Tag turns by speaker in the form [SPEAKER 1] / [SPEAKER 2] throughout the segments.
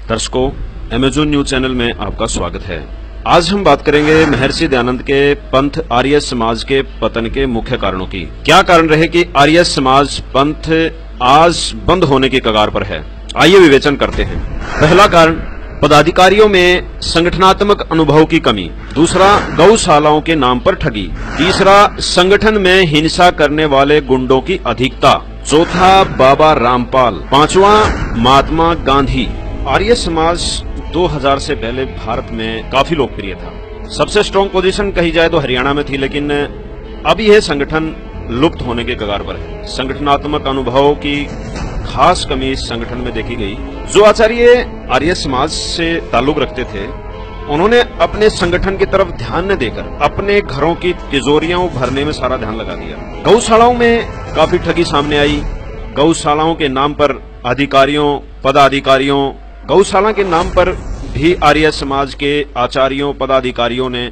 [SPEAKER 1] दर्शकों, Amazon news channel में आपका स्वागत है। आज हम बात करेंगे महर्षि दयानंद के पंथ आर्य समाज के पतन के मुख्य कारणों की। क्या कारण रहे कि आर्य समाज पंथ आज बंद होने की कगार पर है? आइए विवेचन करते हैं। पहला कारण, पदाधिकारियों में संगठनात्मक अनुभव की कमी। दूसरा, गौशालाओं के नाम पर ठगी। तीसरा, संगठन में हिंसा करने वाले गुंडों की अधिकता। चौथा, बाबा रामपाल। पांचवा, महात्मा गांधी। आर्य समाज 2000 से पहले भारत में काफी लोकप्रिय था। सबसे स्ट्रॉन्ग पोजीशन कही जाए तो हरियाणा में थी, लेकिन अब यह संगठन लुप्त होने के कगार पर है। संगठनात्मक अनुभव की खास कमी इस संगठन में देखी गई। जो आचार्य आर्य समाज से ताल्लुक रखते थे, उन्होंने अपने संगठन की तरफ ध्यान न देकर अपने घरों की तिजोरियां भरने में सारा ध्यान लगा दिया। गौशालाओं में काफी ठगी सामने आई। गौशालाओं के नाम पर अधिकारियों, पदाधिकारियों, गौशाला के नाम पर भी आर्य समाज के आचार्यों, पदाधिकारियों ने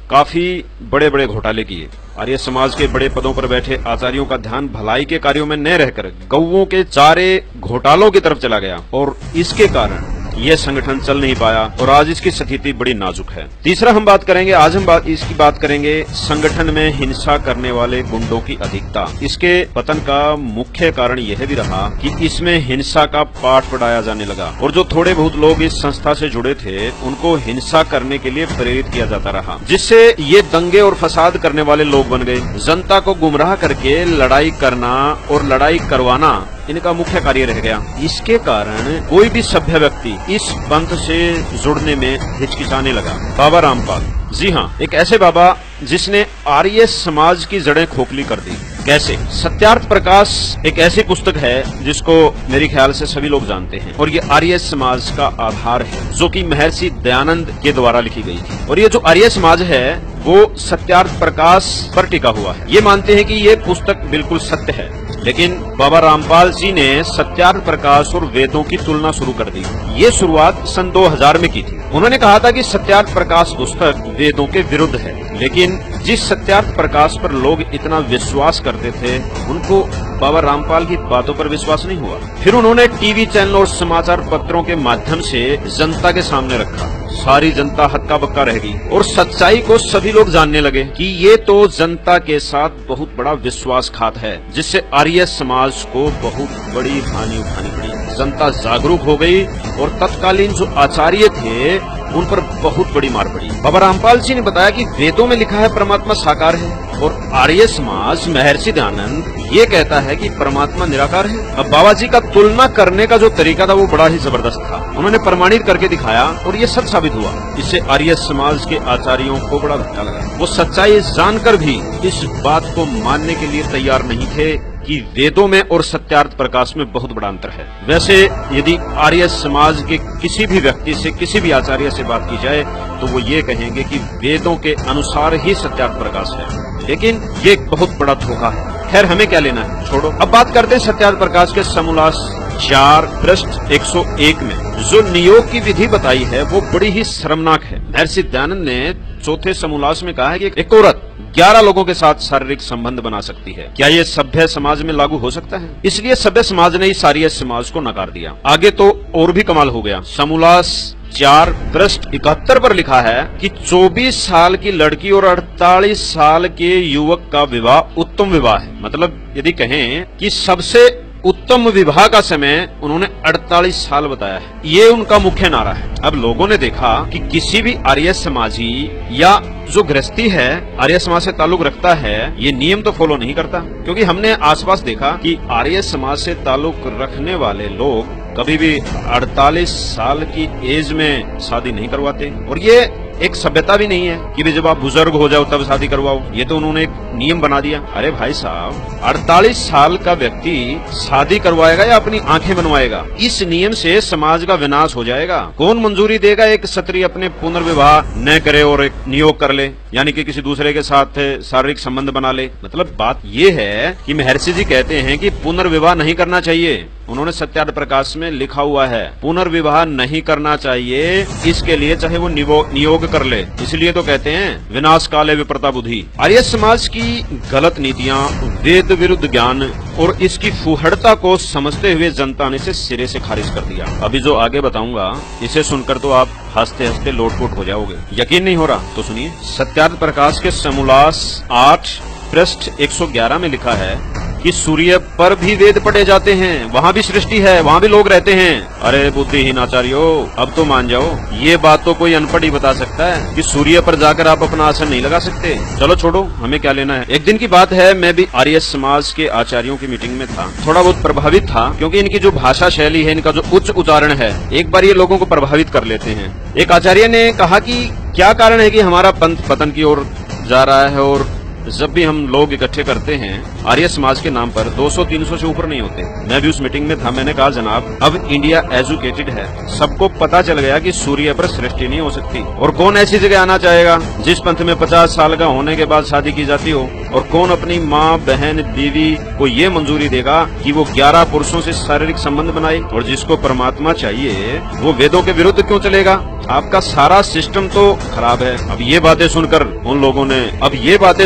[SPEAKER 1] काफी बड़े बड़े घोटाले किए। आर्य समाज के बड़े पदों पर बैठे आचार्यों का ध्यान भलाई के कार्यों में न रहकर गौओं के चारे घोटालों की तरफ चला गया और इसके कारण यह संगठन चल नहीं पाया और आज इसकी स्थिति बड़ी नाजुक है। तीसरा हम बात करेंगे, आज हम इसकी बात करेंगे संगठन में हिंसा करने वाले गुंडों की अधिकता। इसके पतन का मुख्य कारण यह भी रहा कि इसमें हिंसा का पाठ पढ़ाया जाने लगा और जो थोड़े बहुत लोग इस संस्था से जुड़े थे, उनको हिंसा करने के लिए प्रेरित किया जाता रहा, जिससे ये दंगे और फसाद करने वाले लोग बन गए। जनता को गुमराह करके लड़ाई करना और लड़ाई करवाना इनका मुख्य कार्य रह गया। इसके कारण कोई भी सभ्य व्यक्ति इस पंथ से जुड़ने में हिचकिचाने लगा। बाबा रामपाल, जी हाँ, एक ऐसे बाबा जिसने आर्य समाज की जड़ें खोखली कर दी। कैसे? सत्यार्थ प्रकाश एक ऐसी पुस्तक है जिसको मेरे ख्याल से सभी लोग जानते हैं और ये आर्य समाज का आधार है, जो कि महर्षि दयानंद के द्वारा लिखी गई थी। और ये जो आर्य समाज है वो सत्यार्थ प्रकाश पर टिका हुआ है। ये मानते हैं कि ये पुस्तक बिल्कुल सत्य है, लेकिन बाबा रामपाल जी ने सत्यार्थ प्रकाश और वेदों की तुलना शुरू कर दी। ये शुरुआत सन 2000 में की थी। उन्होंने कहा था कि सत्यार्थ प्रकाश पुस्तक वेदों के विरुद्ध है, लेकिन जिस सत्यार्थ प्रकाश पर लोग इतना विश्वास करते थे, उनको बाबा रामपाल की बातों पर विश्वास नहीं हुआ। फिर उन्होंने टीवी चैनल और समाचार पत्रों के माध्यम से जनता के सामने रखा। सारी जनता हक्का बक्का रह गई और सच्चाई को सभी लोग जानने लगे कि ये तो जनता के साथ बहुत बड़ा विश्वासघात है, जिससे आर्य समाज को बहुत बड़ी हानि उठानी पड़ी। जनता जागरूक हो गई और तत्कालीन जो आचार्य थे उन पर बहुत बड़ी मार पड़ी। बाबा रामपाल जी ने बताया कि वेदों में लिखा है परमात्मा साकार है और आर्य समाज महर्षि दयानंद ये कहता है कि परमात्मा निराकार है। अब बाबा जी का तुलना करने का जो तरीका था वो बड़ा ही जबरदस्त था। उन्होंने प्रमाणित करके दिखाया और ये सच साबित हुआ। इससे आर्य समाज के आचार्यों को बड़ा धक्का लगा। वो सच्चाई जानकर भी इस बात को मानने के लिए तैयार नहीं थे कि वेदों में और सत्यार्थ प्रकाश में बहुत बड़ा अंतर है। वैसे यदि आर्य समाज के किसी भी व्यक्ति से, किसी भी आचार्य से बात की जाए तो वो ये कहेंगे कि वेदों के अनुसार ही सत्यार्थ प्रकाश है, लेकिन ये एक बहुत बड़ा धोखा है। खैर, हमें क्या लेना है, छोड़ो। अब बात करते हैं सत्यार्थ प्रकाश के समोल्लास 4 पृष्ठ 101 में जो नियोग की विधि बताई है वो बड़ी ही शर्मनाक है। महर्षि दयानंद ने चौथे समोल्लास में कहा है कि एक औरत 11 लोगों के साथ शारीरिक संबंध बना सकती है। क्या ये सभ्य समाज में लागू हो सकता है? इसलिए सभ्य समाज ने इस आर्य समाज को नकार दिया। आगे तो और भी कमाल हो गया। समोल्लास 4 पृष्ठ 71 पर लिखा है कि 24 साल की लड़की और 48 साल के युवक का विवाह उत्तम विवाह है। मतलब यदि कहें कि सबसे उत्तम विवाह का समय उन्होंने 48 साल बताया है। ये उनका मुख्य नारा है। अब लोगों ने देखा कि किसी भी आर्य समाजी या जो गृहस्थी है आर्य समाज से ताल्लुक रखता है, ये नियम तो फॉलो नहीं करता, क्योंकि हमने आसपास देखा कि आर्य समाज से ताल्लुक रखने वाले लोग कभी भी 48 साल की एज में शादी नहीं करवाते। और ये एक सभ्यता भी नहीं है कि जब आप बुजुर्ग हो जाओ तब शादी करवाओ। ये तो उन्होंने एक नियम बना दिया। अरे भाई साहब, 48 साल का व्यक्ति शादी करवाएगा या अपनी आंखें बनवाएगा? इस नियम से समाज का विनाश हो जाएगा। कौन मंजूरी देगा एक क्षत्रिय अपने पुनर्विवाह न करे और एक नियोग कर ले, यानी कि किसी दूसरे के साथ शारीरिक संबंध बना ले? मतलब बात ये है कि महर्षि जी कहते हैं कि पुनर्विवाह नहीं करना चाहिए। उन्होंने सत्यार्थ प्रकाश में लिखा हुआ है पुनर्विवाह नहीं करना चाहिए। इसके लिए चाहे वो नियोग कर ले। इसलिए तो कहते हैं विनाश काले विप्रता बुद्धि। आर्य समाज की गलत नीतियां, वेद विरुद्ध ज्ञान और इसकी फुहड़ता को समझते हुए जनता ने इसे सिरे से खारिज कर दिया। अभी जो आगे बताऊंगा इसे सुनकर तो आप हंसते हंसते लोटपोट हो जाओगे। यकीन नहीं हो रहा तो सुनिए। सत्यार्थ प्रकाश के समोल्लास 8 पृष्ठ 111 में लिखा है कि सूर्य पर भी वेद पढ़े जाते हैं, वहाँ भी सृष्टि है, वहाँ भी लोग रहते हैं। अरे बुद्धिहीन आचार्यों, अब तो मान जाओ। ये बात तो कोई अनपढ़ ही बता सकता है कि सूर्य पर जाकर आप अपना आसन नहीं लगा सकते। चलो छोड़ो, हमें क्या लेना है। एक दिन की बात है, मैं भी आर्य समाज के आचार्यों की मीटिंग में था। थोड़ा बहुत प्रभावित था क्योंकि इनकी जो भाषा शैली है, इनका जो उच्च उच्चारण है, एक बार ये लोगों को प्रभावित कर लेते हैं। एक आचार्य ने कहा कि क्या कारण है कि हमारा पंथ पतन की ओर जा रहा है और जब भी हम लोग इकट्ठे करते हैं आर्य समाज के नाम पर 200-300 से ऊपर नहीं होते। मैं भी उस मीटिंग में था। मैंने कहा जनाब, अब इंडिया एजुकेटेड है, सबको पता चल गया कि सूर्य पर सृष्टि नहीं हो सकती। और कौन ऐसी जगह आना चाहेगा जिस पंथ में 50 साल का होने के बाद शादी की जाती हो? और कौन अपनी माँ, बहन, बीवी को ये मंजूरी देगा कि वो 11 पुरुषों से शारीरिक संबंध बनाए? और जिसको परमात्मा चाहिए वो वेदों के विरुद्ध क्यों चलेगा? आपका सारा सिस्टम तो खराब है। अब ये बातें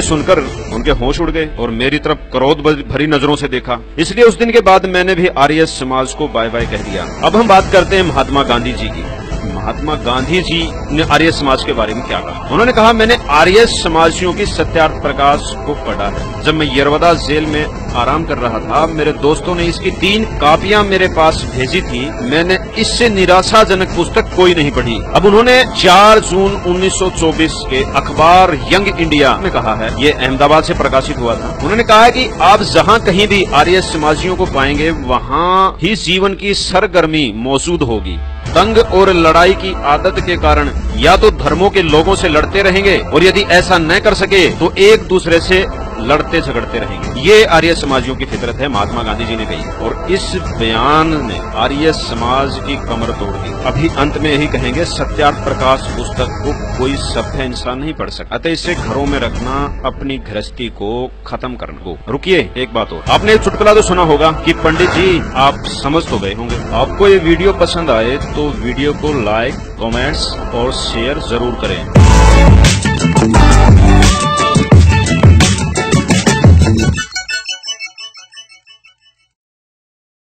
[SPEAKER 1] सुनकर उनके होश उड़ गए और मेरी तरफ क्रोध भरी नजरों से देखा। इसलिए उस दिन के बाद मैंने भी आर्य समाज को बाय बाय कह दिया। अब हम बात करते हैं महात्मा गांधी जी की। महात्मा गांधी जी ने आर्य समाज के बारे में क्या कहा? उन्होंने कहा, मैंने आर्य समाजियों की सत्यार्थ प्रकाश को पढ़ा है। जब मैं यरवदा जेल में आराम कर रहा था, मेरे दोस्तों ने इसकी 3 कापियां मेरे पास भेजी थी। मैंने इससे निराशाजनक पुस्तक कोई नहीं पढ़ी। अब उन्होंने 4 जून 1924 के अखबार यंग इंडिया में कहा है, ये अहमदाबाद से प्रकाशित हुआ था। उन्होंने कहा है कि आप जहां कहीं भी आर्य समाजियों को पाएंगे, वहां ही जीवन की सरगर्मी मौजूद होगी। तंग और लड़ाई की आदत के कारण या तो धर्मों के लोगों से लड़ते रहेंगे और यदि ऐसा न कर सके तो एक दूसरे से लड़ते झगड़ते रहेंगे। ये आर्य समाजियों की फितरत है, महात्मा गांधी जी ने कही। और इस बयान ने आर्य समाज की कमर तोड़ दी। अभी अंत में यही कहेंगे, सत्यार्थ प्रकाश पुस्तक को कोई सभ्य इंसान नहीं पढ़ सकता, अतः इसे घरों में रखना, अपनी गृहस्थी को खत्म करना को। रुकिए, एक बात और। आपने एक चुटकुला तो सुना होगा कि पंडित जी आप समझ तो गए होंगे। आपको ये वीडियो पसंद आए तो वीडियो को लाइक, कमेंट्स और शेयर जरूर करें।